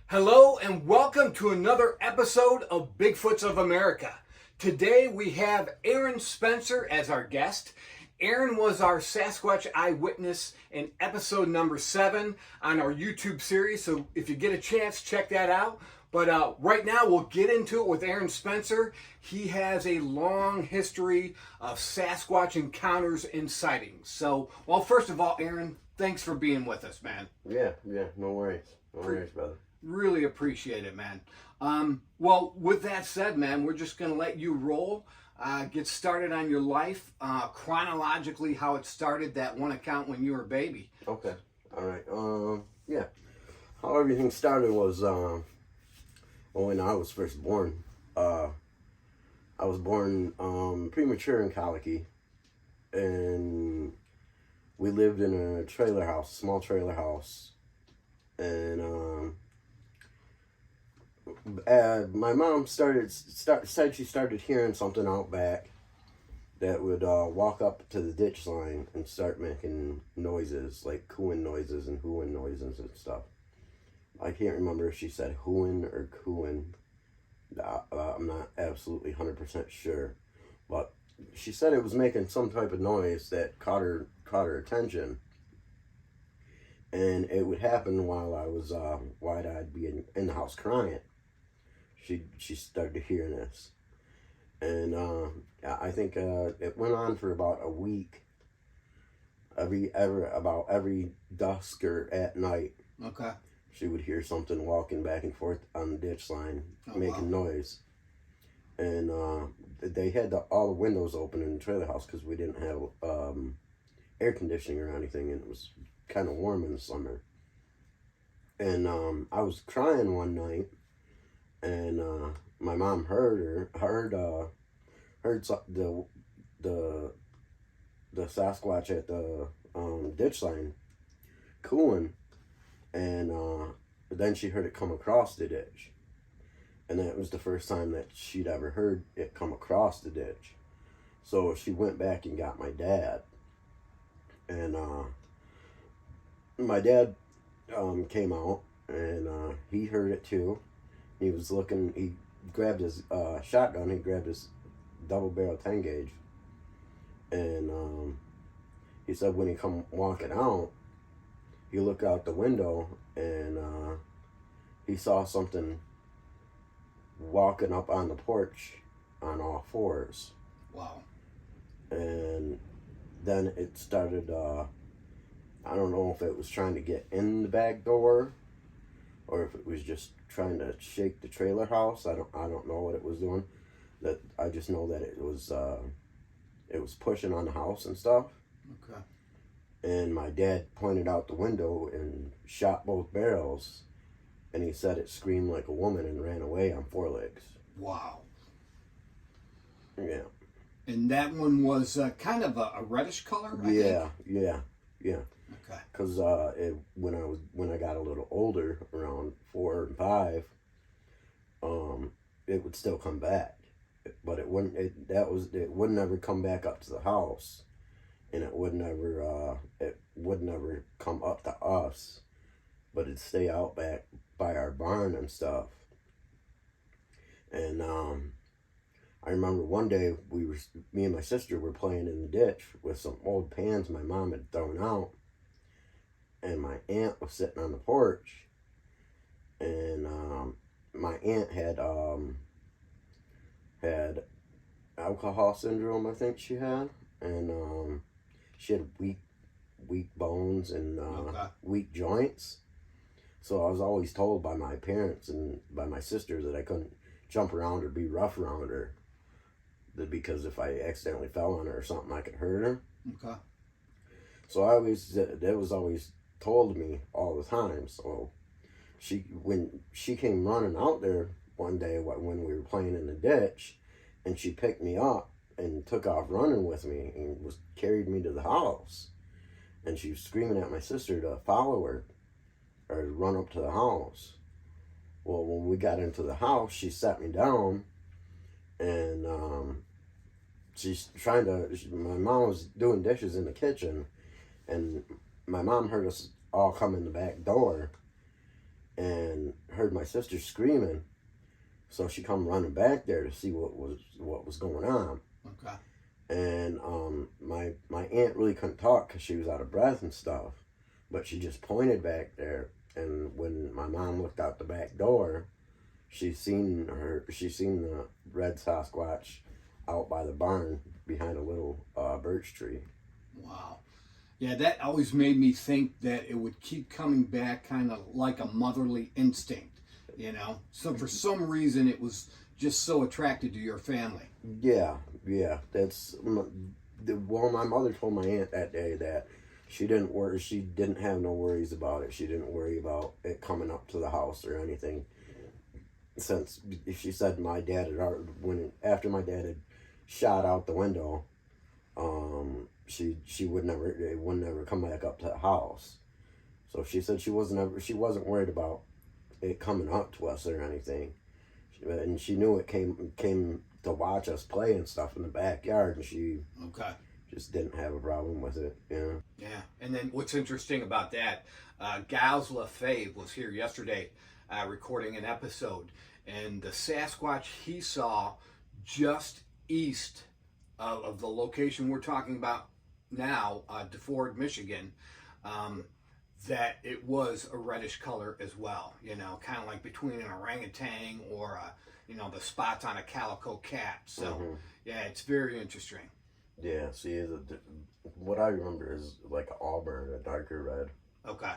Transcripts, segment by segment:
Hello and welcome to another episode of Bigfoots of America. Today we have Aaron Spencer as our guest. Aaron was our Sasquatch eyewitness in episode number 7 on our YouTube series, so if you get a chance, check that out. But right now we'll get into it with Aaron Spencer. He has a long history of Sasquatch encounters and sightings. So, well, first of all, Aaron, thanks for being with us, man. Yeah, no worries. No worries, brother. Really appreciate it, man. Well, with that said, man, we're just going to let you roll. Get started on your life, chronologically how it started, that one account when you were a baby. Okay. All right. Yeah. How everything started was, when I was first born. I was born premature and colicky, and we lived in a trailer house, small trailer house, and my mom said she started hearing something out back that would walk up to the ditch line and start making noises, like cooing noises and hooing noises and stuff. I can't remember if she said hooing or cooing. I'm not absolutely 100% sure, but she said it was making some type of noise that caught her attention. And it would happen while I'd be in the house crying. She started hearing this, and I think it went on for about a week. About every dusk or at night. Okay. She would hear something walking back and forth on the ditch line, making noise, and they had all the windows open in the trailer house because we didn't have air conditioning or anything, and it was kind of warm in the summer. And I was crying one night. And my mom heard the Sasquatch at the ditch line cooing, and then she heard it come across the ditch, and that was the first time that she'd ever heard it come across the ditch. So she went back and got my dad, and my dad came out, and he heard it too. He was looking, he grabbed his shotgun, he grabbed his double barrel 10 gauge, and he said when he come walking out, he looked out the window, and he saw something walking up on the porch on all fours. Wow. And then it started, I don't know if it was trying to get in the back door, or if it was just trying to shake the trailer house. I don't know what it was doing. That I just know that it was pushing on the house and stuff. Okay. And my dad pointed out the window and shot both barrels, and he said it screamed like a woman and ran away on 4 legs. Wow. Yeah. And that one was kind of a reddish color, I think? Yeah. Okay. Because when I got a little older, around 4 and 5, it would still come back, but it wouldn't. It would never come back up to the house, and it would never come up to us, but it'd stay out back by our barn and stuff. And I remember one day me and my sister were playing in the ditch with some old pans my mom had thrown out. And my aunt was sitting on the porch, and my aunt had alcohol syndrome, I think she had, and she had weak bones and weak joints. So I was always told by my parents and by my sister that I couldn't jump around or be rough around her, because if I accidentally fell on her or something, I could hurt her. Okay. So that was always told me all the time. So when she came running out there one day when we were playing in the ditch, and she picked me up and took off running with me and carried me to the house, and she was screaming at my sister to follow her or run up to the house. Well, when we got into the house, she sat me down, and my mom was doing dishes in the kitchen, and my mom heard us all come in the back door, and heard my sister screaming. So she come running back there to see what was going on. Okay. And my aunt really couldn't talk because she was out of breath and stuff, but she just pointed back there. And when my mom looked out the back door, she seen the red Sasquatch out by the barn behind a little birch tree. Wow. Yeah, that always made me think that it would keep coming back kind of like a motherly instinct, you know? So for some reason it was just so attracted to your family. Yeah. That's well, my mother told my aunt that day that she didn't have no worries about it. She didn't worry about it coming up to the house or anything. Since she said my dad after my dad had shot out the window, it would never come back up to the house. So she said she wasn't worried about it coming up to us or anything, and she knew it came to watch us play and stuff in the backyard, and she just didn't have a problem with it. Yeah. And then what's interesting about that, Giles LaFave was here yesterday recording an episode, and the Sasquatch he saw just east of the location we're talking about now, DeFord, Michigan, that it was a reddish color as well, kind of like between an orangutan or the spots on a calico cat. So yeah, it's very interesting. Yeah, see, what I remember is like auburn, a darker red. Okay.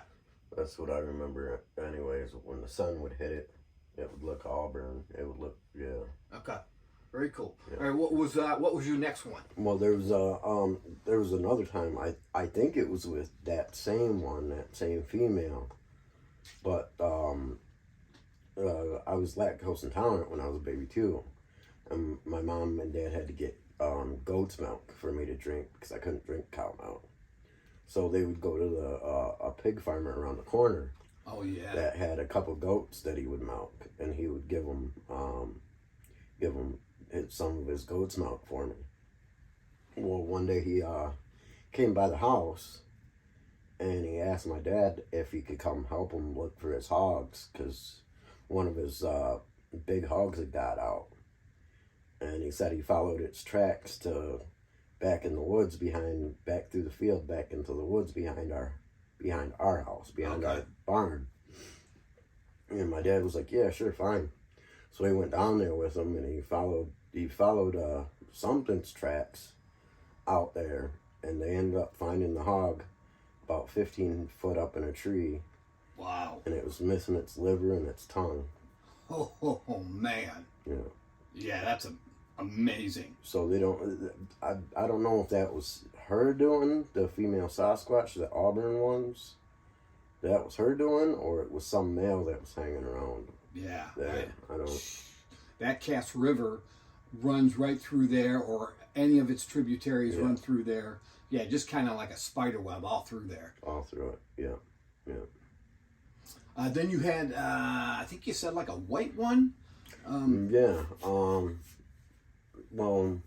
That's what I remember. Anyways, when the sun would hit it, it would look auburn. It would look, yeah. Okay. Very cool. Yeah. All right, what was your next one? Well, there was another time. I think it was with that same female, but I was lactose intolerant when I was a baby too, and my mom and dad had to get goat's milk for me to drink because I couldn't drink cow milk. So they would go to a pig farmer around the corner. Oh yeah. That had a couple goats that he would milk, and he would give them some of his goat's milk for me. Well, one day he came by the house, and he asked my dad if he could come help him look for his hogs, because one of his big hogs had got out. And he said he followed its tracks to back in the woods back through the field, back into the woods behind our house, behind our barn. And my dad was like, yeah, sure, fine. So he went down there with him, and he followed something's tracks out there, and they ended up finding the hog about 15 foot up in a tree. Wow. And it was missing its liver and its tongue. Oh man. Yeah. Yeah, that's amazing. So they don't. I don't know if that was her doing, the female Sasquatch, the auburn ones. That was her doing, or it was some male that was hanging around. Yeah. I don't. That Cass River runs right through there, or any of its tributaries run through there. Yeah, just kind of like a spider web all through there. All through it. Yeah. Then you had, I think you said like a white one. Yeah. Well,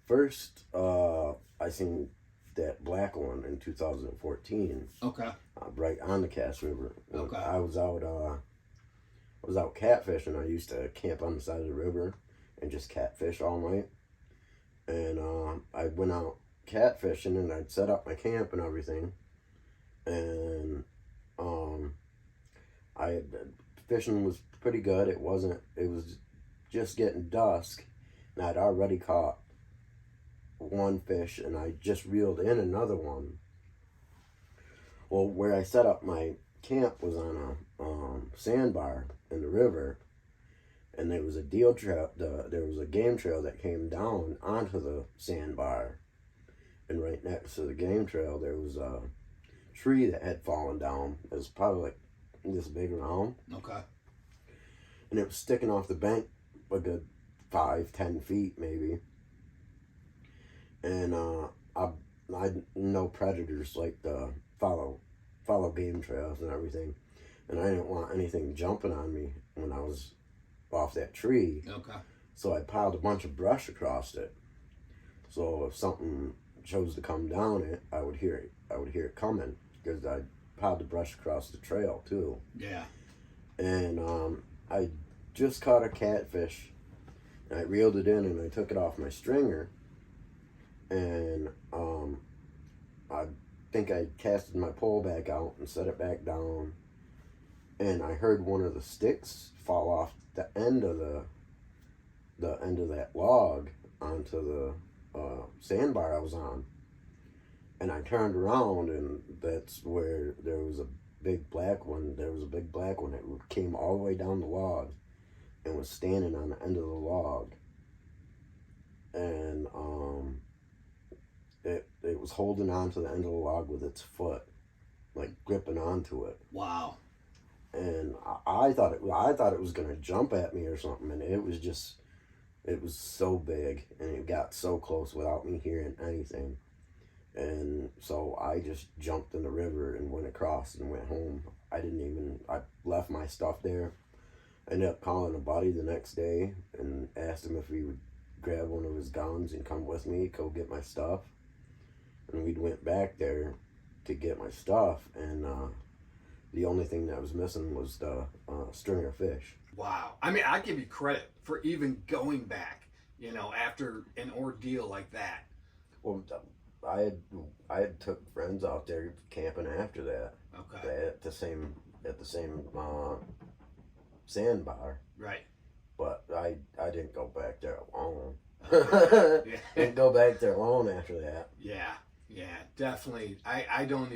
first, I seen that black one in 2014. Okay. Right on the Cass River. Okay. I was out catfishing. I used to camp on the side of the river and just catfish all night. And I went out catfishing, and I'd set up my camp and everything. And fishing was pretty good. It was just getting dusk, and I'd already caught one fish, and I just reeled in another one. Well, where I set up my camp was on a sandbar in the river, and there was a deer trail. There was a game trail that came down onto the sandbar, and right next to the game trail there was a tree that had fallen down. It was probably like this big around. Okay. And it was sticking off the bank a good 5-10 feet maybe. And I know predators like to follow game trails and everything, and I didn't want anything jumping on me when I was off that tree. Okay. So I piled a bunch of brush across it. So if something chose to come down it, I would hear it coming, because I piled the brush across the trail too. Yeah. and I just caught a catfish. I reeled it in and I took it off my stringer, and I think I casted my pole back out and set it back down, and I heard one of the sticks fall off the end of that log onto the sandbar I was on, and I turned around, and that's where there was a big black one. There was a big black one that came all the way down the log and was standing on the end of the log, and it was holding on to the end of the log with its foot, like gripping onto it. Wow. And I thought it was gonna jump at me or something, and it was so big, and it got so close without me hearing anything. And so I just jumped in the river and went across and went home. I left my stuff there. I ended up calling a buddy the next day and asked him if he would grab one of his guns and come with me, go get my stuff. And we went back there to get my stuff, and the only thing that was missing was the string of fish. Wow. I mean, I give you credit for even going back, after an ordeal like that. Well, I had took friends out there camping after that. Okay. At the same sandbar. Right. But I didn't go back there alone. Yeah. Didn't go back there alone after that. Yeah, definitely. I don't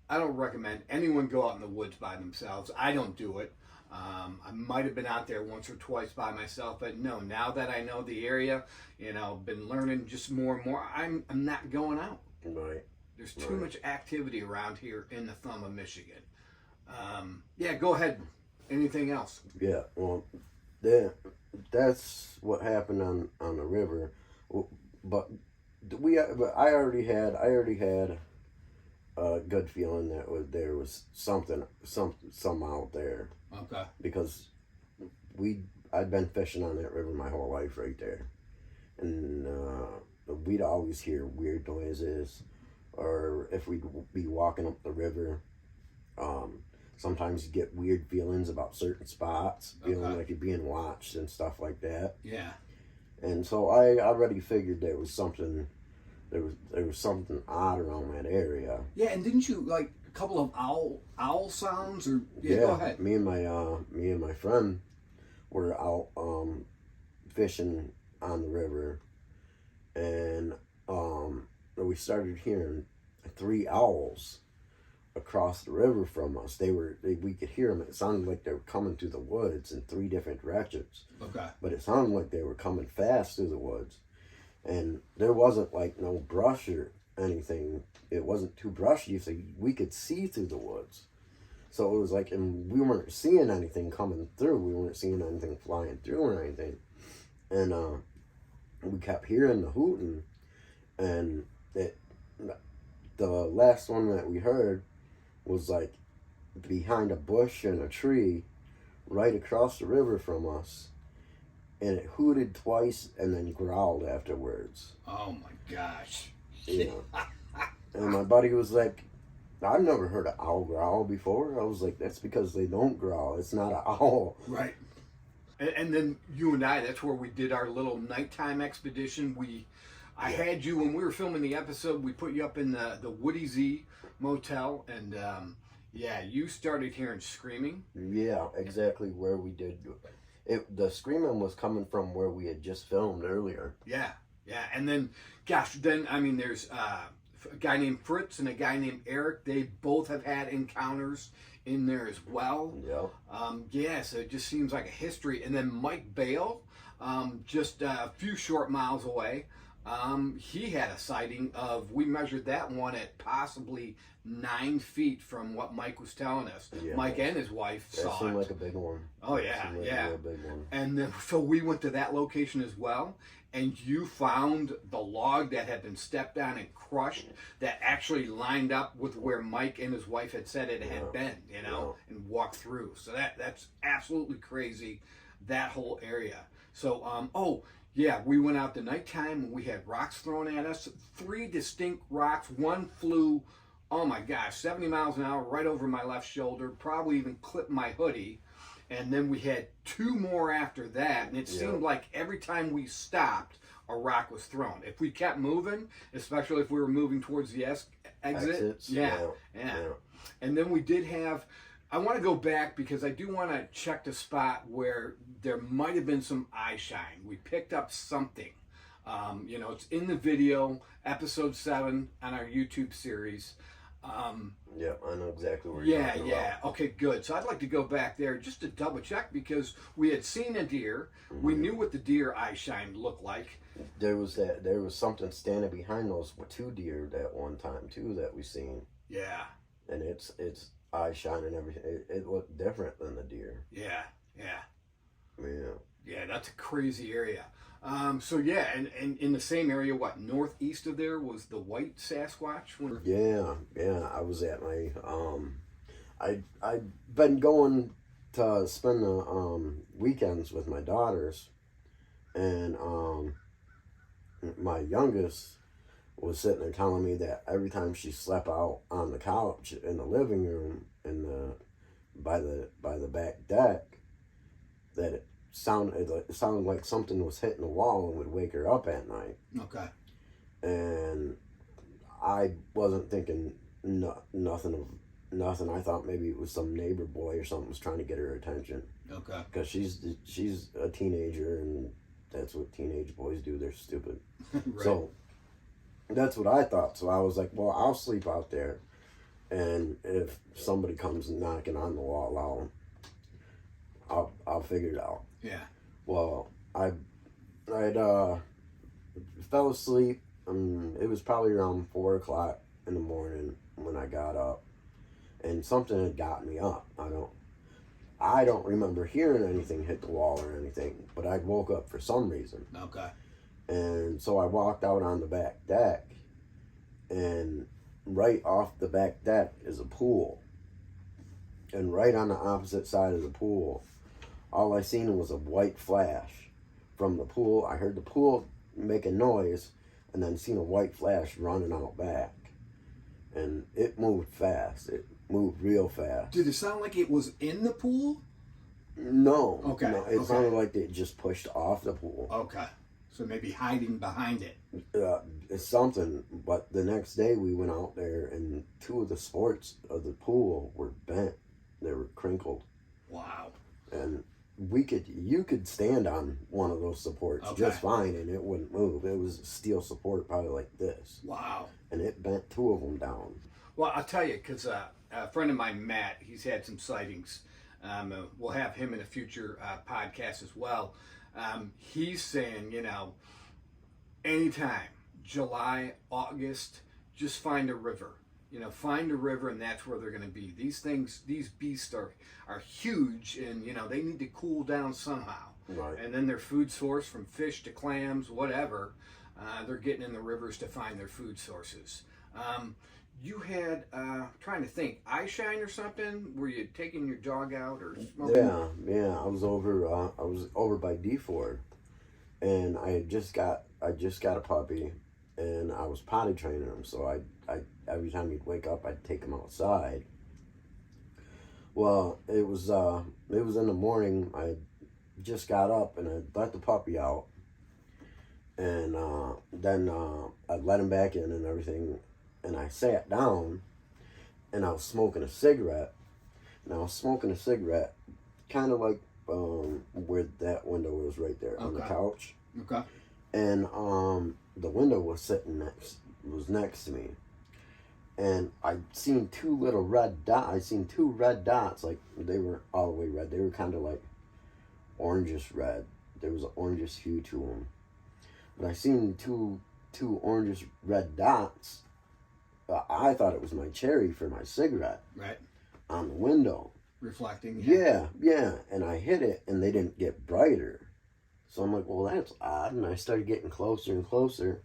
recommend anyone go out in the woods by themselves. I don't do it. I might have been out there once or twice by myself, but no, now that I know the area, been learning just more and more, I'm not going out. Right. There's too much activity around here in the thumb of Michigan. Yeah, go ahead. Anything else? Yeah, well, that's what happened on the river, but I already had a good feeling that there was some out there. Okay. Because I'd been fishing on that river my whole life right there, and we'd always hear weird noises, or if we'd be walking up the river, sometimes you get weird feelings about certain spots, feeling like you're being watched and stuff like that. Yeah. And so I already figured there was something odd around that area. Yeah, and didn't you like a couple of owl sounds? Or yeah, go ahead. Me and my friend were out fishing on the river, and we started hearing 3 owls across the river from us. We could hear them. It sounded like they were coming through the woods in 3 different directions. Okay. But it sounded like they were coming fast through the woods. And there wasn't like no brush or anything. It wasn't too brushy, so we could see through the woods. So it was like, and we weren't seeing anything coming through. We weren't seeing anything flying through or anything. And we kept hearing the hooting. And the last one that we heard was like behind a bush and a tree right across the river from us. And it hooted twice and then growled afterwards. Oh my gosh. And my buddy was like, I've never heard an owl growl before. I was like, that's because they don't growl. It's not an owl. Right. And then you and I, that's where we did our little nighttime expedition. I had you, when we were filming the episode, we put you up in the Woody Z motel, and you started hearing screaming. Yeah, exactly where we did it. The screaming was coming from where we had just filmed earlier. Yeah, and then, there's a guy named Fritz and a guy named Eric. They both have had encounters in there as well. Yeah. So it just seems like a history. And then Mike Bale, just a few short miles away, he had a sighting of, we measured that one at possibly 9 feet from what Mike was telling us. Yeah. Mike and his wife saw it. That seemed like a big one. Oh, yeah, Like a real big one. And then, so we went to that location as well, and you found the log that had been stepped on and crushed that actually lined up with where Mike and his wife had said it had been, and walked through. So that's absolutely crazy, that whole area. So, we went out the nighttime and we had rocks thrown at us. 3 distinct rocks. One flew oh my gosh, 70 miles an hour right over my left shoulder, probably even clipped my hoodie. And then we had two more after that, and it seemed like every time we stopped, a rock was thrown. If we kept moving, especially if we were moving towards the exit, yeah. And then we did have, I want to go back because I do want to check the spot where there might have been some eye shine. We picked up something. You know, it's in the video, episode 7 on our YouTube series. Yeah, I know exactly where you're talking about. Okay, good. So I'd like to go back there just to double check because we had seen a deer. We knew what the deer eye shine looked like. There was something standing behind those 2 deer that one time too that we seen. Yeah. And its eye shine and everything. It looked different than the deer. Yeah. Yeah, that's a crazy area. So yeah, and in the same area, what, northeast of there was the white Sasquatch? Yeah. I was at my I'd been going to spend the weekends with my daughters, and my youngest was sitting there telling me that every time she slept out on the couch in the living room by the back deck, that it sounded like something was hitting the wall and would wake her up at night. Okay. And I wasn't thinking nothing. I thought maybe it was some neighbor boy or something was trying to get her attention. Okay. Because she's a teenager, and that's what teenage boys do. They're stupid. Right. So that's what I thought. So I was like, well, I'll sleep out there, and if somebody comes knocking on the wall, I'll figure it out. Yeah. Well, I'd fell asleep. It was probably around 4:00 in the morning when I got up, and something had gotten me up. I don't remember hearing anything hit the wall or anything, but I woke up for some reason. Okay. And so I walked out on the back deck, and right off the back deck is a pool. And right on the opposite side of the pool, all I seen was a white flash from the pool. I heard the pool make a noise, and then seen a white flash running out back. And it moved fast. It moved real fast. Did it sound like it was in the pool? No. Okay. No, it sounded like they just pushed off the pool. Okay. So maybe hiding behind it. It's something. But the next day we went out there, and 2 of the supports of the pool were bent. They were crinkled. Wow. And you could stand on one of those supports just fine, and it wouldn't move. It was a steel support, probably like this. Wow. And it bent 2 of them down. Well, I'll tell you, because a friend of mine, Matt, he's had some sightings. We'll have him in a future podcast as well. He's saying, anytime, July, August, just find a river. Find a river, and that's where they're going to be. These beasts are huge, and, they need to cool down somehow. Right. And then their food source, from fish to clams, whatever, they're getting in the rivers to find their food sources. You had, trying to think, eye shine or something? Were you taking your dog out or smoking? Yeah. I was over by D4, and I just got a puppy, and I was potty training him. So I every time he'd wake up, I'd take him outside. Well, it was in the morning. I just got up, and I let the puppy out, and then I let him back in and everything. And I sat down, and I was smoking a cigarette. And I was smoking a cigarette, kind of like where that window was right there on the couch. Okay. And the window was next to me. And I seen 2 little red dots. I seen 2 red dots, like they were all the way red. They were kind of like orangish red. There was an orangish hue to them. But I seen two orangish red dots. I thought it was my cherry for my cigarette. Right. On the window. Reflecting. Yeah. And I hit it, and they didn't get brighter. So I'm like, well, that's odd. And I started getting closer and closer.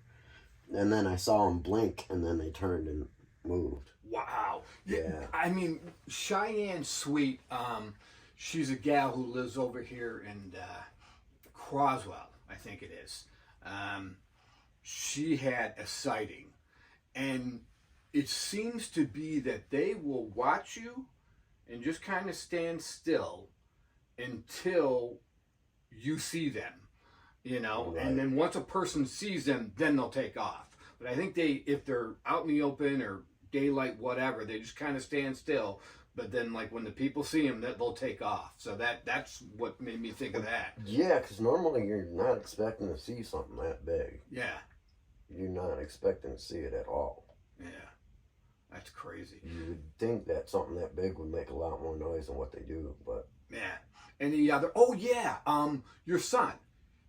And then I saw them blink, and then they turned and moved. Wow. Yeah. I mean, Cheyenne Sweet, she's a gal who lives over here in Croswell, I think it is. She had a sighting. And it seems to be that they will watch you and just kind of stand still until you see them, Right. and then once a person sees them, then they'll take off. But I think if they're out in the open or daylight, whatever, they just kind of stand still. But then, like when the people see them, they'll take off. So that's what made me think of that. Yeah, because normally you're not expecting to see something that big. Yeah, You're not expecting to see it at all. yeah, that's crazy. You would think that something that big would make a lot more noise than what they do, but Yeah. Any other? Oh yeah, your son.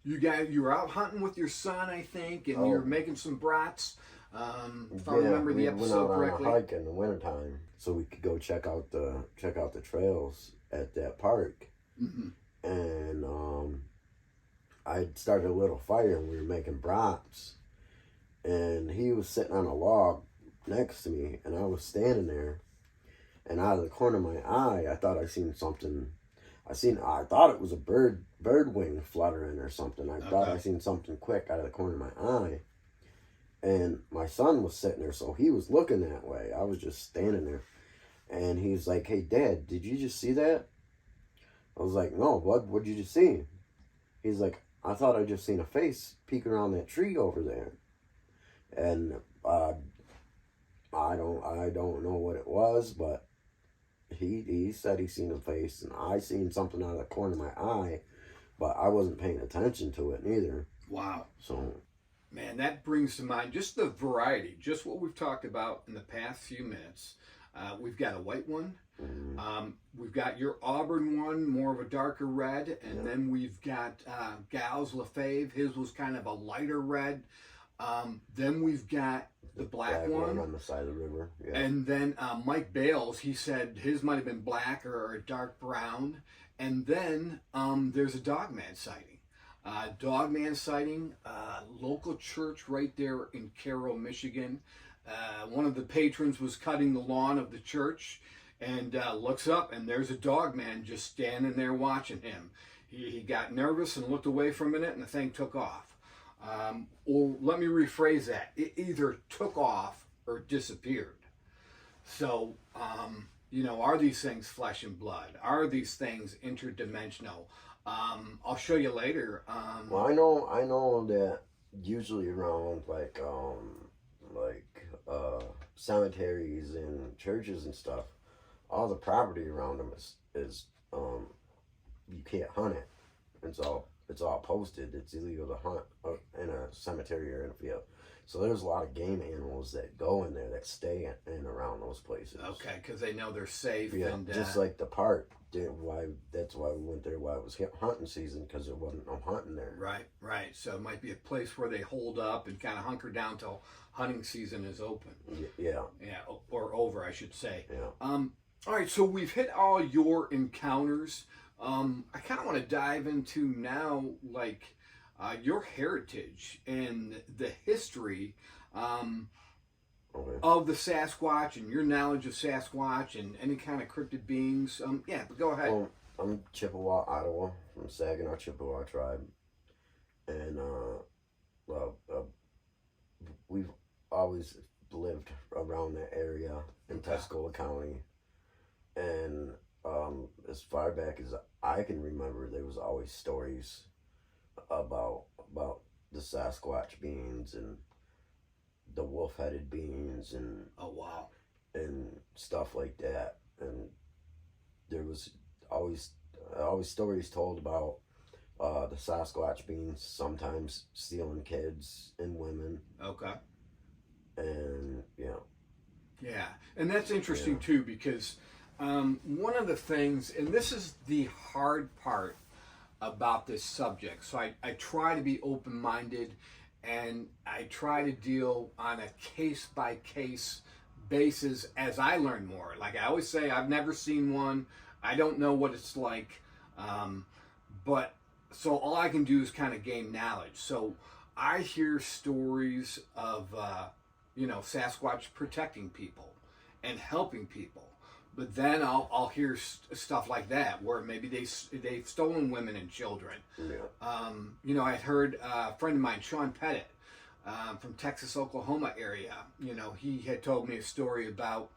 You were out hunting with your son, I think, and you were making some brats. If I remember the episode correctly. We went out on a hike in the wintertime so we could go check out the trails at that park. Mm-hmm. And I started a little fire and we were making brats. And he was sitting on a log next to me, and I was standing there. And out of the corner of my eye, I thought I seen something. I thought it was a bird wing fluttering or something. I thought I seen something quick out of the corner of my eye. And my son was sitting there, so he was looking that way. I was just standing there. And he's like, "Hey, Dad, did you just see that?" I was like, "No, what'd you just see?" He's like, "I thought I just seen a face peek around that tree over there." And I don't know what it was, but he said he seen a face, and I seen something out of the corner of my eye, but I wasn't paying attention to it neither. Wow. So, man, that brings to mind just the variety, just what we've talked about in the past few minutes. We've got a white one. We've got your auburn one, more of a darker red, and then we've got Gal's Lefebvre. His was kind of a lighter red. Then we've got the black one on the side of the river. Yeah. And then Mike Bales, he said his might have been black or a dark brown. And then there's a Dogman sighting. Local church right there in Carroll, Michigan. One of the patrons was cutting the lawn of the church and looks up, and there's a Dogman just standing there watching him. He got nervous and looked away for a minute, and the thing took off. Or let me rephrase that. It either took off or disappeared. So, are these things flesh and blood? Are these things interdimensional? I'll show you later. Well, I know that usually around cemeteries and churches and stuff, all the property around them is you can't hunt it. It's all posted. It's illegal to hunt in a cemetery or in a field. So there's a lot of game animals that go in there that stay in around those places. Okay, because they know they're safe. Yeah, and just like the park. That's why we went there while it was hunting season, because there wasn't no hunting there. Right. So it might be a place where they hold up and kind of hunker down till hunting season is open. Yeah, or over, I should say. Yeah. All right, so we've hit all your encounters. I kind of want to dive into now, your heritage and the history of the Sasquatch and your knowledge of Sasquatch and any kind of cryptid beings. But go ahead. Well, I'm Chippewa, Ottawa, from Saginaw Chippewa tribe, and we've always lived around that area in Tuscola County, and as far back as I can remember, there was always stories about the Sasquatch beings and the wolf-headed beings and and stuff like that. And there was always stories told about the Sasquatch beings sometimes stealing kids and women. Okay. And yeah, and that's interesting too, because one of the things, and this is the hard part about this subject, so I try to be open-minded, and I try to deal on a case-by-case basis as I learn more. Like I always say, I've never seen one. I don't know what it's like. But so all I can do is kind of gain knowledge. So I hear stories of, Sasquatch protecting people and helping people. But then I'll hear stuff like that where maybe they've stolen women and children. Yeah. I had heard a friend of mine, Sean Pettit, from Texas, Oklahoma area. You know, he had told me a story about,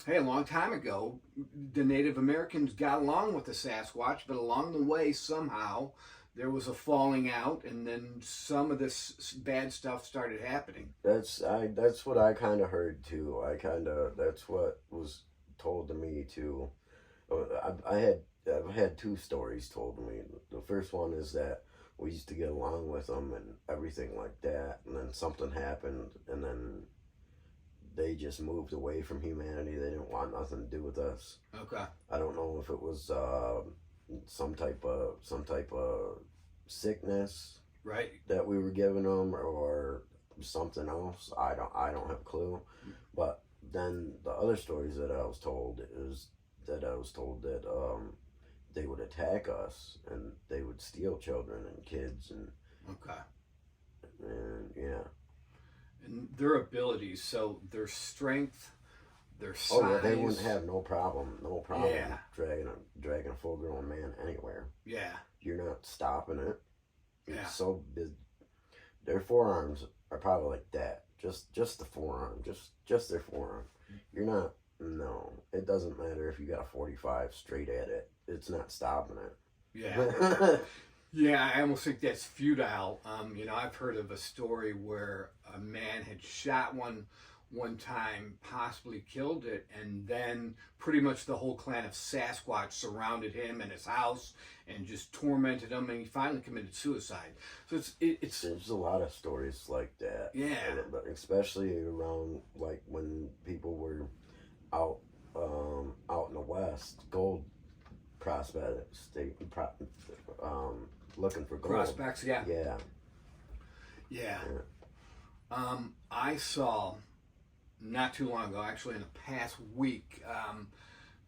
hey, a long time ago, the Native Americans got along with the Sasquatch, but along the way, somehow, there was a falling out, and then some of this bad stuff started happening. That's what I kind of heard too. That's what was told to me too. I've had two stories told to me. The first one is that we used to get along with them and everything like that, and then something happened, and then they just moved away from humanity. They didn't want nothing to do with us. Okay. I don't know if it was some type of sickness, right, that we were giving them, or something else. I don't have a clue. But then the other stories that I was told that they would attack us and they would steal children and kids and okay, yeah. And their abilities, so their strength, their size. Oh yeah, they wouldn't have no problem Yeah. dragging a full grown man anywhere. Yeah. You're not stopping it. Yeah. It's so big. Their forearms are probably like that. Just the forearm. Just their forearm. You're not. No, it doesn't matter if you got a 45 straight at it. It's not stopping it. Yeah. Yeah, I almost think that's futile. You know, I've heard of a story where a man had shot one time, possibly killed it, and then pretty much the whole clan of Sasquatch surrounded him and his house and just tormented him, and he finally committed suicide. So it's There's a lot of stories like that. Yeah. But especially around like when people were out in the West, gold prospects, looking for gold. prospects. Yeah. Yeah. Yeah. I saw not too long ago, actually in the past week,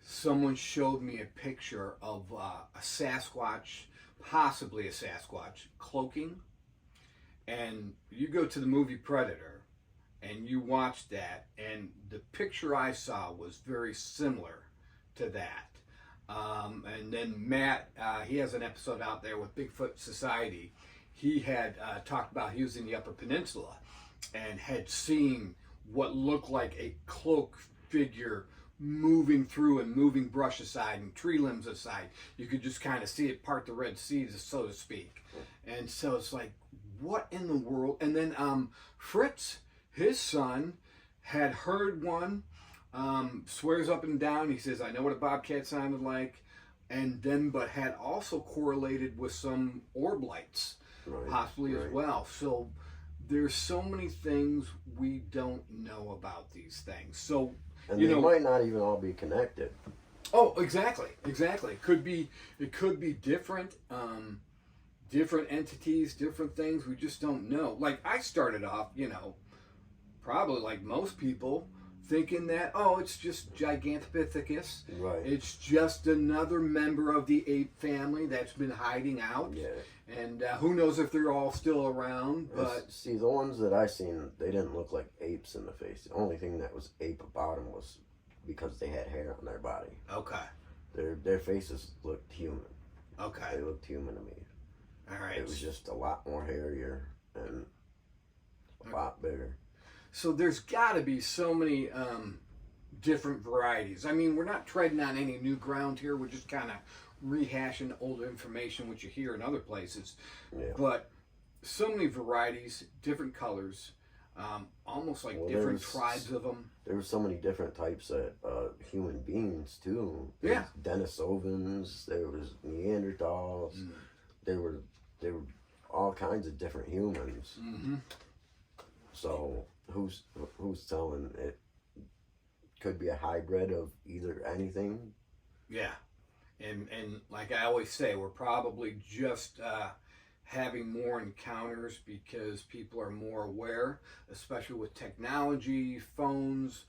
someone showed me a picture of a Sasquatch, possibly a Sasquatch, cloaking. And you go to the movie Predator and you watch that, and the picture I saw was very similar to that. And then Matt, he has an episode out there with Bigfoot Society. He had talked about he was in the Upper Peninsula and had seen what looked like a cloak figure moving through and moving brush aside and tree limbs aside. You could just kind of see it part the Red Sea, so to speak. And so it's like, what in the world? And then Fritz, his son, had heard one, swears up and down. He says, I know what a bobcat sounded like. And then, but had also correlated with some orb lights, possibly as well. So there's so many things we don't know about these things. So, and they might not even all be connected. Oh, exactly. It could be different, different entities, different things. We just don't know. Like I started off, probably like most people, thinking that, oh, it's just Gigantopithecus. Right. It's just another member of the ape family that's been hiding out. Yeah. And who knows if they're all still around. But see, the ones that I seen, they didn't look like apes in the face. The only thing that was ape about them was because they had hair on their body. Okay. Their faces looked human. Okay. They looked human to me. All right. It was just a lot more hairier and a lot bigger. So there's got to be so many different varieties. I mean, we're not treading on any new ground here. We're just kind of rehashing old information, which you hear in other places. Yeah. But so many varieties, different colors, almost like different tribes of them. There were so many different types of human beings too. Yeah. Denisovans. There was Neanderthals. Mm. There were all kinds of different humans. Mm-hmm. So who's telling it could be a hybrid of either anything? Yeah. And like I always say, we're probably just having more encounters because people are more aware, especially with technology, phones,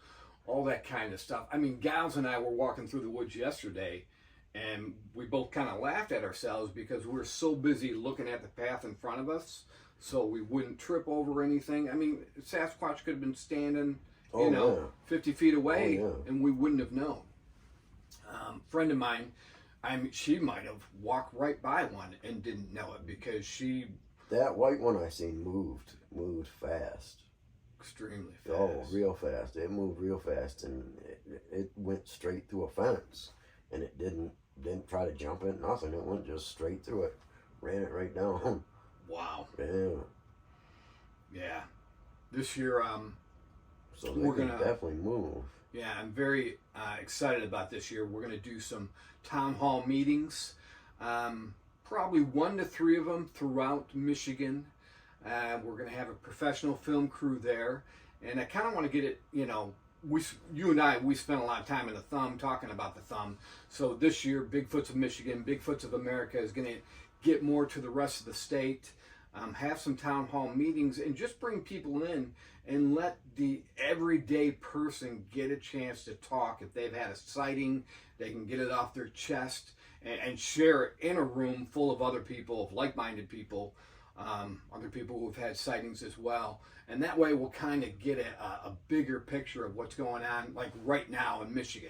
all that kind of stuff. I mean, Gals and I were walking through the woods yesterday, and we both kind of laughed at ourselves because we were so busy looking at the path in front of us so we wouldn't trip over anything. I mean, Sasquatch could have been standing, 50 feet away, and we wouldn't have known. Friend of mine, she might have walked right by one and didn't know it because she That white one I seen moved fast. Extremely fast. Oh, real fast. It moved real fast, and it went straight through a fence, and it didn't try to jump it, nothing. It went just straight through it, ran it right down. Wow. Yeah. Yeah. This year, So they we're can gonna definitely move. Yeah, I'm very excited about this year. We're gonna do some town hall meetings, probably 1 to 3 of them throughout Michigan. We're going to have a professional film crew there, and I kind of want to get it. You and I, we spent a lot of time in the Thumb talking about the Thumb. So this year, Bigfoots of Michigan, Bigfoots of America is going to get more to the rest of the state. Have some town hall meetings, and just bring people in and let the everyday person get a chance to talk. If they've had a sighting, they can get it off their chest and share it in a room full of other people, of like-minded people. Other people who've had sightings as well, and that way we'll kind of get a bigger picture of what's going on, like right now in Michigan.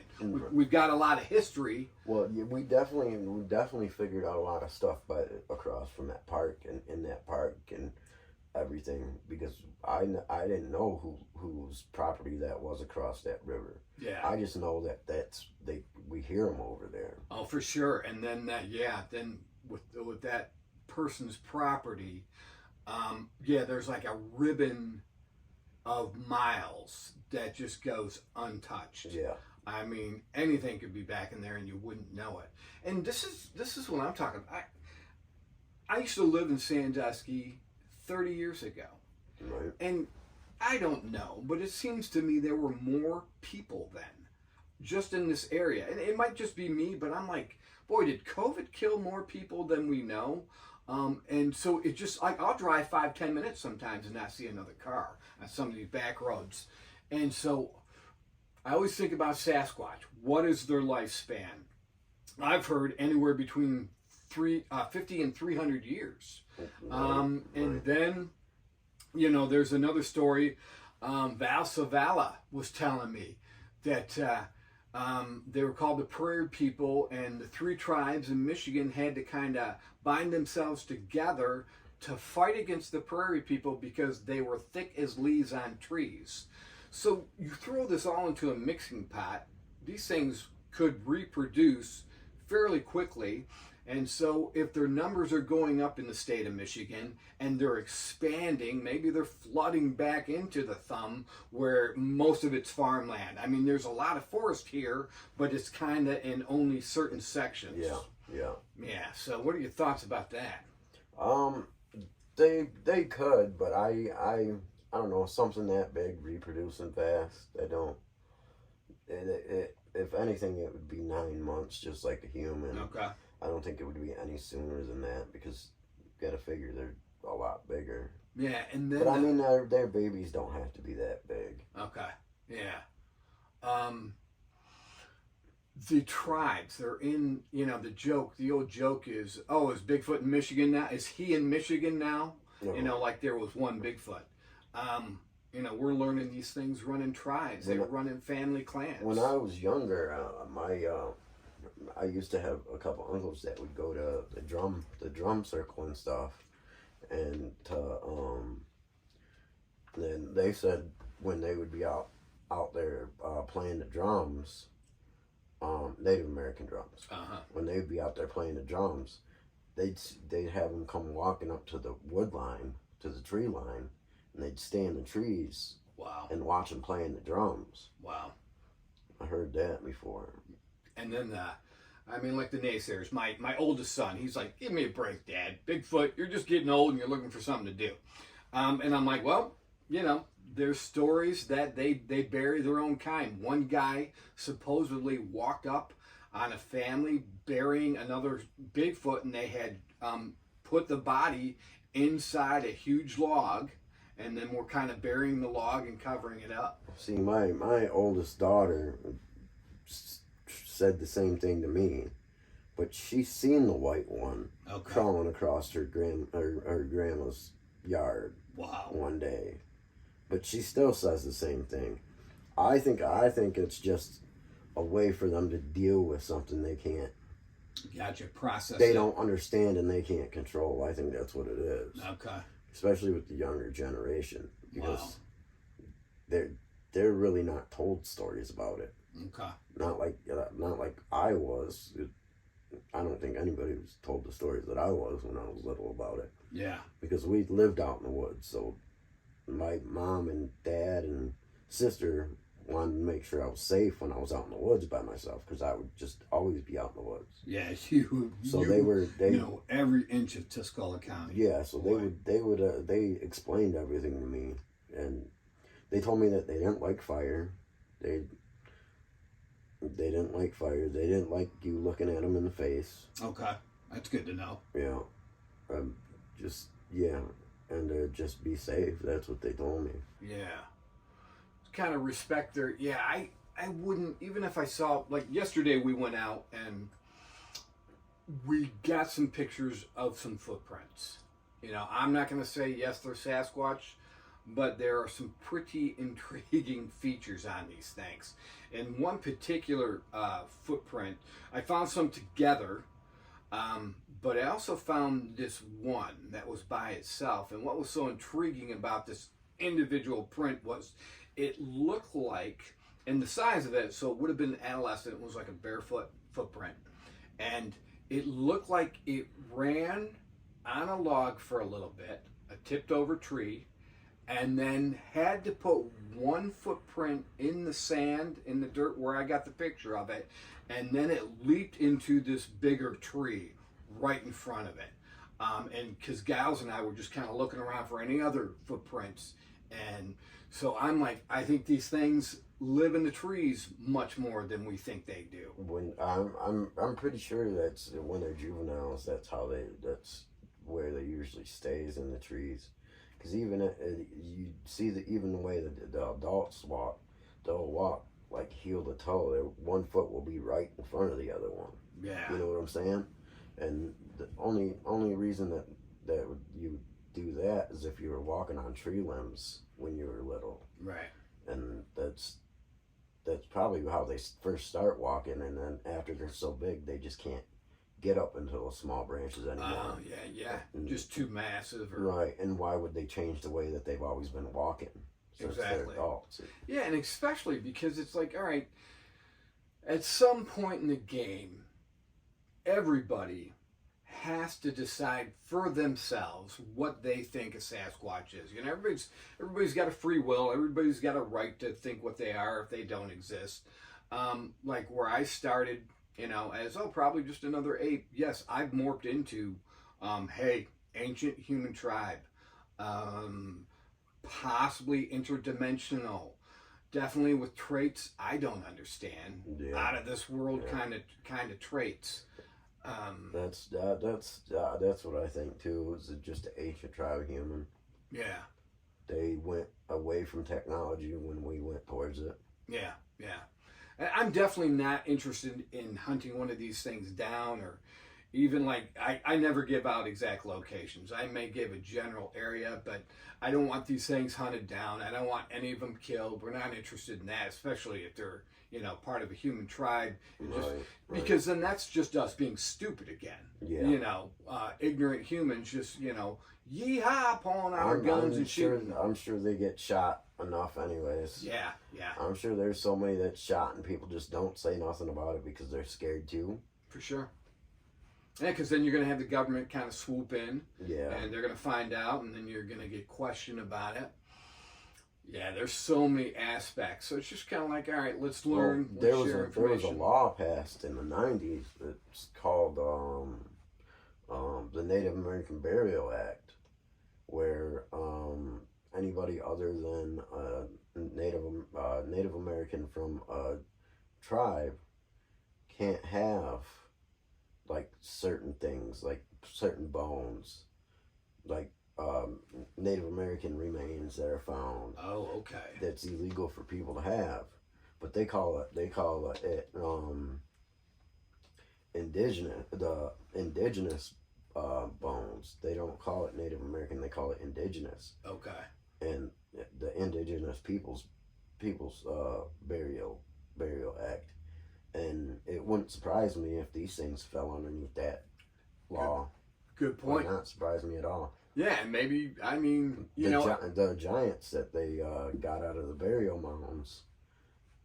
We've got a lot of history. Well, yeah, we definitely figured out a lot of stuff across from that park and in that park and everything, because I didn't know whose property that was across that river. Yeah, I just know that we hear them over there. Oh, for sure. And then then with that person's property, there's like a ribbon of miles that just goes untouched. Yeah. I mean, anything could be back in there and you wouldn't know it. And this is what I'm talking about. I used to live in Sandusky 30 years ago. Right. And I don't know, but it seems to me there were more people then, just in this area. And it might just be me, but I'm like, boy, did COVID kill more people than we know? And so it just, like, I'll drive 5-10 minutes sometimes and not see another car on some of these back roads. And so I always think about Sasquatch. What is their lifespan? I've heard anywhere between 50 and 300 years. And then, there's another story. Val Savala was telling me that they were called the Prairie People, and the 3 tribes in Michigan had to kind of bind themselves together to fight against the Prairie People because they were thick as leaves on trees. So you throw this all into a mixing pot, these things could reproduce fairly quickly. And so if their numbers are going up in the state of Michigan and they're expanding, maybe they're flooding back into the Thumb where most of it's farmland. I mean, there's a lot of forest here, but it's kind of in only certain sections. Yeah. So what are your thoughts about that? They could, but I don't know, something that big reproducing fast. I don't. If anything, it would be 9 months, just like a human. Okay. I don't think it would be any sooner than that, because you got to figure they're a lot bigger. Yeah, and then. But I mean, their babies don't have to be that big. Okay. Yeah. The tribes, they're in. The old joke is, oh, is Bigfoot in Michigan now? Is he in Michigan now? No. Like there was one Bigfoot. We're learning these things running tribes. They were running family clans. When I was younger, I used to have a couple uncles that would go to the drum circle and stuff, and then they said when they would be out there playing the drums, Native American drums. When they'd be out there playing the drums, they'd have them come walking up to the wood line, to the tree line, and they'd stay in the trees. Wow. And watch them playing the drums. Wow. I heard that before. And then, like the naysayers, my oldest son, he's like, give me a break, Dad. Bigfoot, you're just getting old and you're looking for something to do. And I'm like, well, there's stories that they bury their own kind. One guy supposedly walked up on a family burying another Bigfoot, and they had put the body inside a huge log, and then we're kind of burying the log and covering it up. See, my oldest daughter said the same thing to me, but she's seen the white one crawling across her grandma's yard. Wow. One day, but she still says the same thing. I think it's just a way for them to deal with something they can't Gotcha. Process They it. don't understand and they can't control. I think that's what it is. Okay. Especially with the younger generation, because Wow. they're really not told stories about it. Okay. Not like I was. I don't think anybody was told the stories that I was when I was little about it. Yeah. Because we lived out in the woods, so my mom and dad and sister wanted to make sure I was safe when I was out in the woods by myself, because I would just always be out in the woods. Yeah, So you they know every inch of Tuscola County. yeah. So they explained everything to me, and they told me that they didn't like fire. They didn't like fire. They didn't like you looking at them in the face. Okay, that's good to know. Yeah, just yeah, and just be safe. That's what they told me. Yeah, kind of respect their. Yeah, I wouldn't, even if I saw, like yesterday we went out and we got some pictures of some footprints. You know, I'm not going to say yes, they're Sasquatch, but there are some pretty intriguing features on these things. And one particular footprint, I found some together, but I also found this one that was by itself. And what was so intriguing about this individual print was it looked like, and the size of it, so it would have been adolescent, it was like a barefoot footprint. And it looked like it ran on a log for a little bit, a tipped over tree, and then had to put one footprint in the sand, in the dirt where I got the picture of it, and then it leaped into this bigger tree right in front of it. And because Gals and I were just kind of looking around for any other footprints, and so I'm like, I think these things live in the trees much more than we think they do. When I'm pretty sure that's when they're juveniles. That's where they usually stays, in the trees. Because even you see even the way that the adults walk, they'll walk like heel to toe. One foot will be right in front of the other one. Yeah. You know what I'm saying? And the only reason that you do that is if you were walking on tree limbs when you were little. Right. And that's probably how they first start walking, and then after they're so big, they just can't get up into those small branches anymore. Oh, yeah. Just too massive. Right, and why would they change the way that they've always been walking since they're adults? Yeah, and especially because it's like, all right, at some point in the game, everybody has to decide for themselves what they think a Sasquatch is. You know, everybody's got a free will. Everybody's got a right to think what they are if they don't exist. Like where I started, you know, as probably just another ape. Yes, I've morphed into, hey, ancient human tribe, possibly interdimensional, definitely with traits I don't understand, out of this world kind of traits. That's what I think too. Is just an ancient tribe of human. Yeah. They went away from technology when we went towards it. Yeah. I'm definitely not interested in hunting one of these things down, or even like I never give out exact locations. I may give a general area, but I don't want these things hunted down. I don't want any of them killed. We're not interested in that, especially if they're, you know, part of a human tribe. Right. Because then that's just us being stupid again. Yeah. You know, ignorant humans just, you know, yeehaw, pulling out our guns and shooting. I'm sure they get shot enough anyways. Yeah. I'm sure there's so many that shot and people just don't say nothing about it because they're scared too. For sure. Yeah, because then you're going to have the government kind of swoop in. Yeah. And they're going to find out, and then you're going to get questioned about it. Yeah, there's so many aspects. So it's just kind of like, all right, let's learn. There was a law passed in the 90s that's called the Native American Burial Act, where anybody other than Native American from a tribe can't have like certain things, like certain bones, like Native American remains that are found. Oh, okay. That's illegal for people to have, but they call it indigenous bones. They don't call it Native American. They call it indigenous. Okay. And the Indigenous peoples burial act, And it wouldn't surprise me if these things fell underneath that law. Good point. Would not surprise me at all. Yeah, and maybe, I mean, the giants that they got out of the burial mounds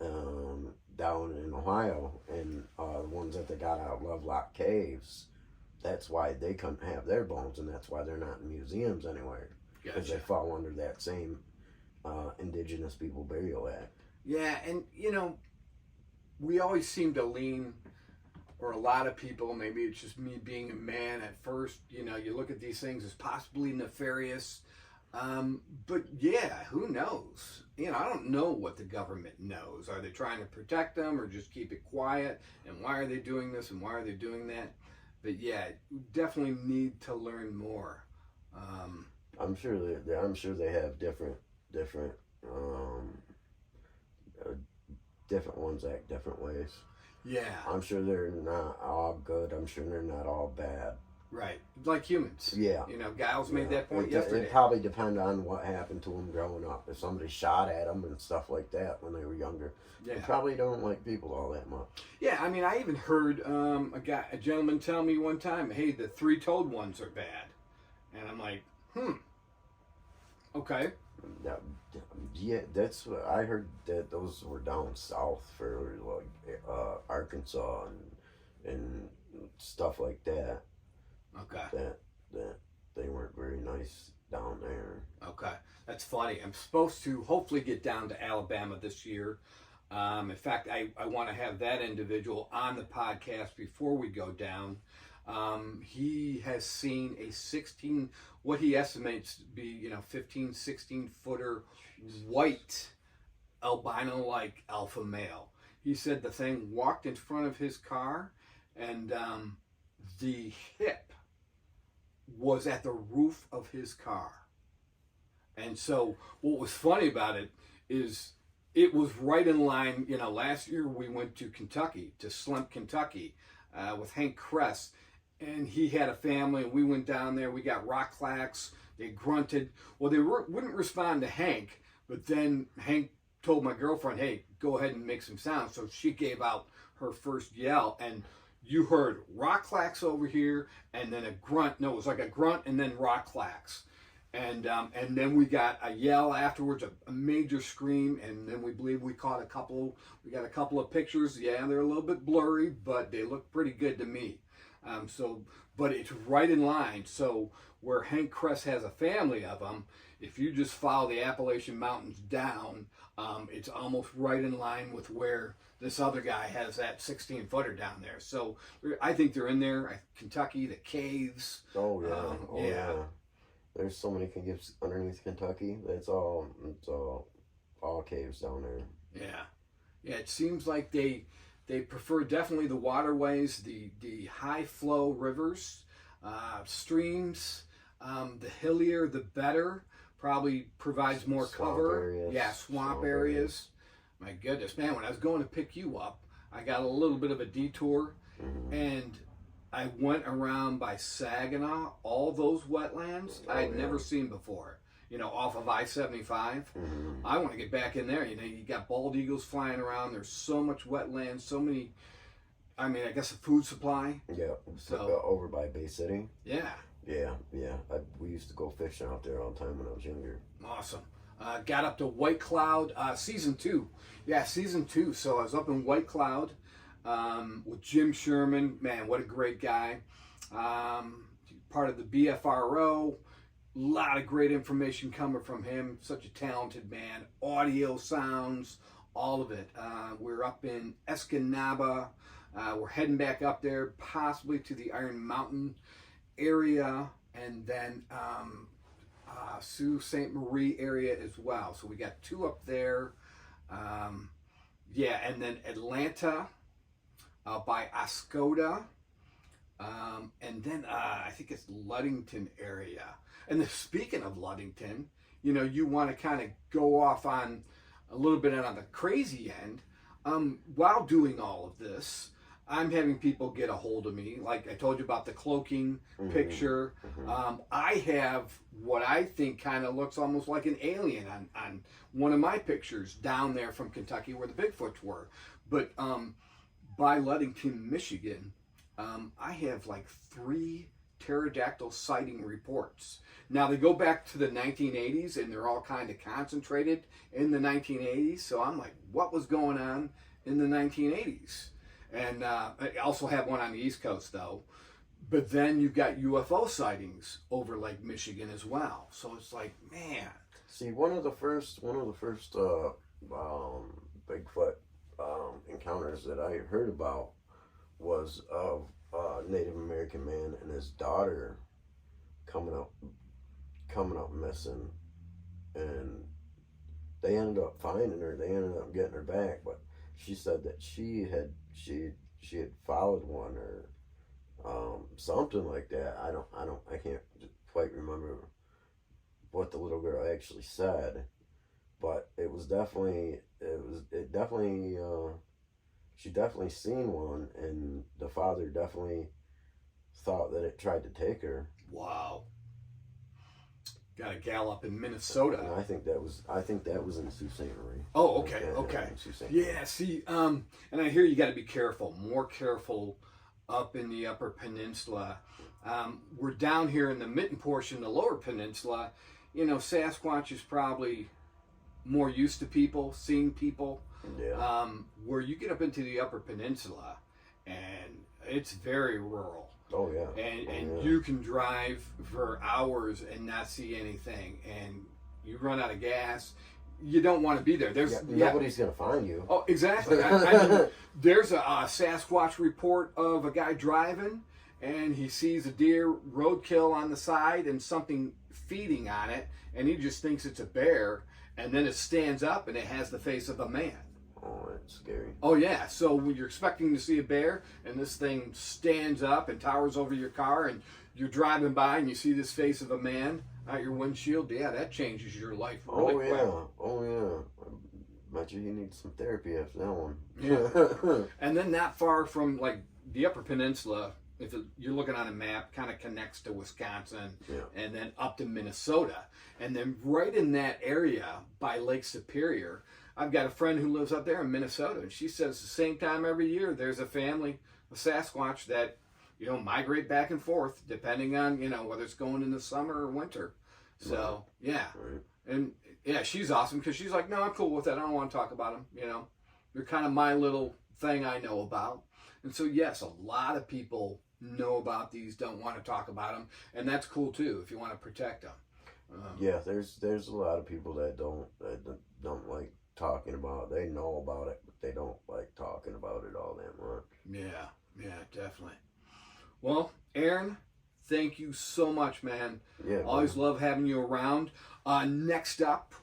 down in Ohio, and the ones that they got out of Lovelock Caves, that's why they couldn't have their bones, and that's why they're not in museums anywhere. Because they fall under that same Indigenous People Burial Act. Yeah, and we always seem to lean, or a lot of people, maybe it's just me being a man at first, you look at these things as possibly nefarious. But yeah, who knows? I don't know what the government knows. Are they trying to protect them or just keep it quiet? And why are they doing this and why are they doing that? But yeah, we definitely need to learn more. I'm sure they have different ones act different ways. Yeah. I'm sure they're not all good. I'm sure they're not all bad. Right. Like humans. Yeah. Giles made that point yesterday. It probably depends on what happened to them growing up. If somebody shot at them and stuff like that when they were younger, they probably don't like people all that much. Yeah, I mean, I even heard a gentleman tell me one time, hey, the three-toed ones are bad. And I'm like, okay. Yeah, that's what I heard, that those were down south for like Arkansas and stuff like that. Okay. That they weren't very nice down there. Okay, that's funny. I'm supposed to hopefully get down to Alabama this year. In fact, I want to have that individual on the podcast before we go down. He has seen a what he estimates to be, 15, 16 footer white albino-like alpha male. He said the thing walked in front of his car and the hip was at the roof of his car. And so what was funny about it is it was right in line. Last year we went to Kentucky, to Slump, Kentucky, with Hank Kress, and he had a family, and we went down there. We got rock clacks. They grunted. Well, they wouldn't respond to Hank, but then Hank told my girlfriend, hey, go ahead and make some sound. So she gave out her first yell, and you heard rock clacks over here, and then a grunt. No, it was like a grunt and then rock clacks. And then we got a yell afterwards, a major scream, and then we believe we got a couple of pictures. Yeah, they're a little bit blurry, but they look pretty good to me. But it's right in line. So where Hank Kress has a family of them, if you just follow the Appalachian Mountains down, it's almost right in line with where this other guy has that 16-footer down there. So I think they're in there. Kentucky, the caves. Oh yeah, yeah. There's so many caves underneath Kentucky. It's all caves down there. Yeah. It seems like they prefer definitely the waterways, the high flow rivers, streams. The hillier, the better. Probably provides more cover. Areas. Yeah, swamp areas. My goodness, man! When I was going to pick you up, I got a little bit of a detour, and I went around by Saginaw, all those wetlands I had never seen before. Off of I-75. I want to get back in there. You got bald eagles flying around. There's so much wetland, so many. I mean, I guess a food supply. Yeah. So over by Bay City. Yeah. Yeah. We used to go fishing out there all the time when I was younger. Awesome. Got up to White Cloud, season 2. Yeah, season 2. So I was up in White Cloud with Jim Sherman. Man, what a great guy. Part of the BFRO. A lot of great information coming from him. Such a talented man. Audio, sounds, all of it. We're up in Escanaba. We're heading back up there, possibly to the Iron Mountain area, and then Sault Ste. Marie area as well. So we got 2 up there. And then Atlanta by Ascoda. And then I think it's Ludington area. And speaking of Ludington, you want to kind of go off on a little bit on the crazy end. While doing all of this, I'm having people get a hold of me. Like I told you about the cloaking picture. I have what I think kind of looks almost like an alien on one of my pictures down there from Kentucky where the Bigfoots were. But by Ludington, Michigan, I have like 3 pterodactyl sighting reports. Now they go back to the 1980s, and they're all kind of concentrated in the 1980s. So I'm like, what was going on in the 1980s? And I also have one on the East Coast though. But then you've got UFO sightings over Lake Michigan as well. So it's like, man. See, one of the first Bigfoot encounters that I heard about was of a Native American man and his daughter coming up missing, and they ended up finding her. They ended up getting her back, but she said that she had followed one or something like that. I can't quite remember what the little girl actually said, but she definitely seen one, and the father definitely thought that it tried to take her. Wow. Got a gal up in Minnesota. And I think that was in Sault Ste. Marie. Oh, okay, Yeah, okay. Sault Ste. Marie. Yeah, see, and I hear you got to be careful, more careful up in the Upper Peninsula. We're down here in the mitten portion, the Lower Peninsula. You know, Sasquatch is probably more used to people, seeing people. Yeah. Where you get up into the Upper Peninsula, and it's very rural. Oh yeah. And you can drive for hours and not see anything, and you run out of gas. You don't want to be there. Nobody's gonna find you. Oh, exactly. I mean, there's a Sasquatch report of a guy driving, and he sees a deer roadkill on the side and something feeding on it, and he just thinks it's a bear, and then it stands up and it has the face of a man. Oh, that's scary. Oh yeah, so when you're expecting to see a bear and this thing stands up and towers over your car, and you're driving by and you see this face of a man out your windshield, yeah, that changes your life really quick. Oh yeah. I bet you need some therapy after that one. Yeah. And then not far from like the Upper Peninsula, if you're looking on a map, kind of connects to Wisconsin, and then up to Minnesota, and then right in that area by Lake Superior. I've got a friend who lives up there in Minnesota, and she says the same time every year there's a family of Sasquatch that, you know, migrate back and forth depending on, you know, whether it's going in the summer or winter. So, yeah. Right. And, yeah, she's awesome because she's like, no, I'm cool with it. I don't want to talk about them, you know. They're kind of my little thing I know about. And so, yes, a lot of people know about these, don't want to talk about them, and that's cool, too, if you want to protect them. Yeah, there's a lot of people that don't like talking about it. They know about it, but they don't like talking about it all that much. Yeah, definitely. Well, Aaron, thank you so much, man. Yeah. Always love having you around. Next up,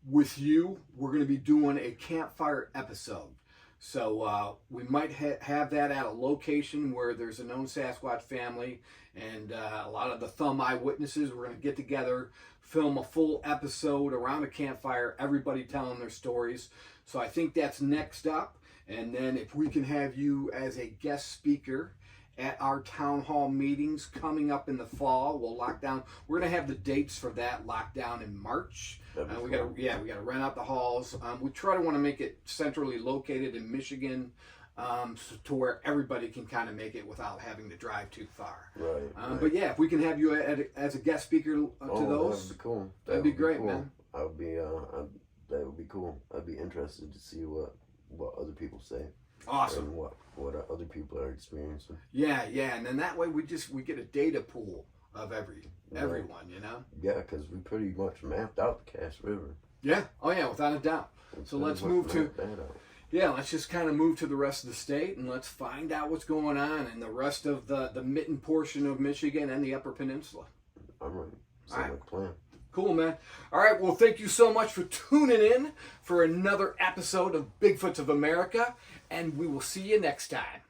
with you, we're going to be doing a campfire episode. So we might have that at a location where there's a known Sasquatch family, and a lot of the thumb eyewitnesses. We're going to get together, film a full episode around a campfire, everybody telling their stories. So I think that's next up. And then if we can have you as a guest speaker at our town hall meetings coming up in the fall, we'll lock down. We're going to have the dates for that locked down in March. We got to rent out the halls. We try to want to make it centrally located in Michigan, so to where everybody can kind of make it without having to drive too far. Right. But yeah, if we can have you as a guest speaker to those, that'd be cool. That'd be great, cool. man. That would be cool. I'd be interested to see what other people say. Awesome. And what other people are experiencing. Yeah, and then that way we get a data pool of everyone, you know. Yeah, because we pretty much mapped out the Cass River. Yeah. Oh yeah, without a doubt. So let's move to. Yeah, let's just kind of move to the rest of the state, and let's find out what's going on in the rest of the mitten portion of Michigan and the Upper Peninsula. I'm ready. Sounds like a plan. Cool, man. All right, well, thank you so much for tuning in for another episode of Bigfoots of America, and we will see you next time.